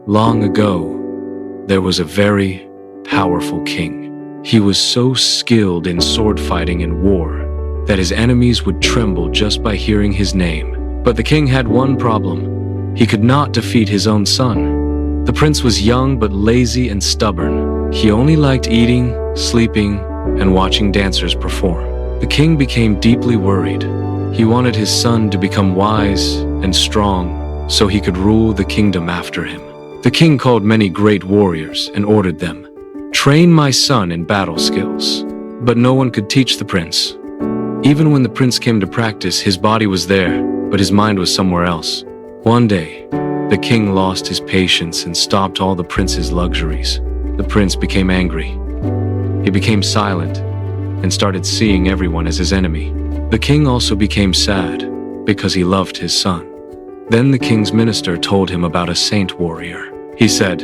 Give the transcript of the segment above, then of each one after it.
Long ago, there was a very powerful king. He was so skilled in sword fighting and war that his enemies would tremble just by hearing his name. But the king had one problem. He could not defeat his own son. The prince was young but lazy and stubborn. He only liked eating, sleeping, and watching dancers perform. The king became deeply worried. He wanted his son to become wise and strong so he could rule the kingdom after him. The king called many great warriors and ordered them, "Train my son in battle skills." But no one could teach the prince. Even when the prince came to practice, his body was there, but his mind was somewhere else. One day, the king lost his patience and stopped all the prince's luxuries. The prince became angry. He became silent and started seeing everyone as his enemy. The king also became sad because he loved his son. Then the king's minister told him about a saint warrior. He said,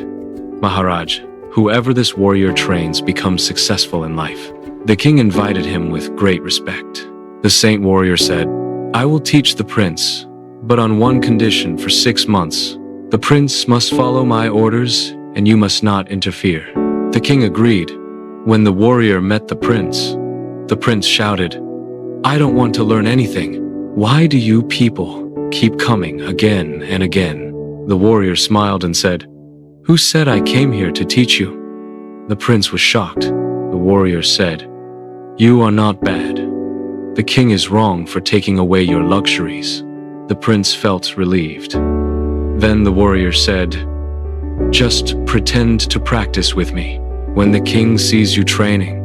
"Maharaj, whoever this warrior trains becomes successful in life." The king invited him with great respect. The saint warrior said, "I will teach the prince, but on one condition for 6 months. The prince must follow my orders and you must not interfere." The king agreed. When the warrior met the prince shouted, "I don't want to learn anything. Why do you people keep coming again and again?" The warrior smiled and said, "Who said I came here to teach you?" The prince was shocked. The warrior said, "You are not bad. The king is wrong for taking away your luxuries." The prince felt relieved. Then the warrior said, "Just pretend to practice with me. When the king sees you training,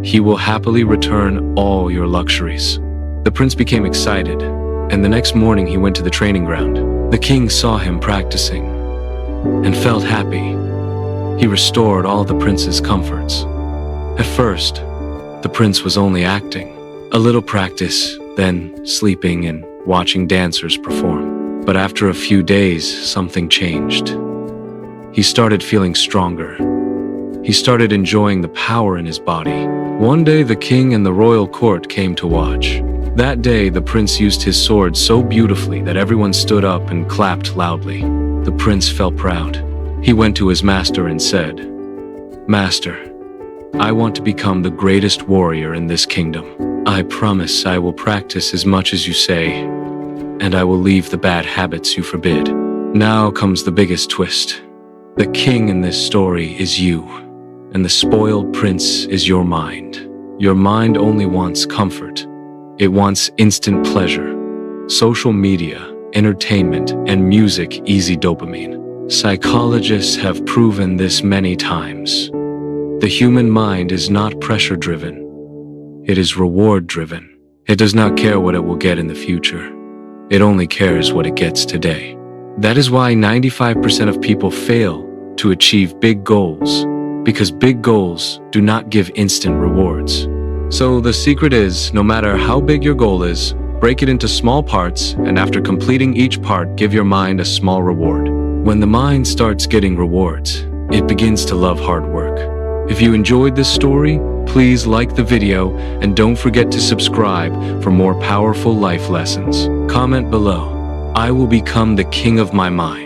he will happily return all your luxuries." The prince became excited, and the next morning he went to the training ground. The king saw him practicing and felt happy. He restored all the prince's comforts. At first, the prince was only acting. A little practice, then sleeping and watching dancers perform. But after a few days, something changed. He started feeling stronger. He started enjoying the power in his body. One day, the king and the royal court came to watch. That day, the prince used his sword so beautifully that everyone stood up and clapped loudly. The prince felt proud. He went to his master and said, "Master, I want to become the greatest warrior in this kingdom. I promise I will practice as much as you say, and I will leave the bad habits you forbid." Now comes the biggest twist. The king in this story is you, and the spoiled prince is your mind. Your mind only wants comfort. It wants instant pleasure, social media, entertainment, and music, easy dopamine. Psychologists have proven this many times. The human mind is not pressure-driven. It is reward-driven. It does not care what it will get in the future. It only cares what it gets today. That is why 95% of people fail to achieve big goals, because big goals do not give instant rewards. So the secret is, no matter how big your goal is, break it into small parts, and after completing each part, give your mind a small reward. When the mind starts getting rewards, it begins to love hard work. If you enjoyed this story, please like the video and don't forget to subscribe for more powerful life lessons. Comment below. I will become the king of my mind.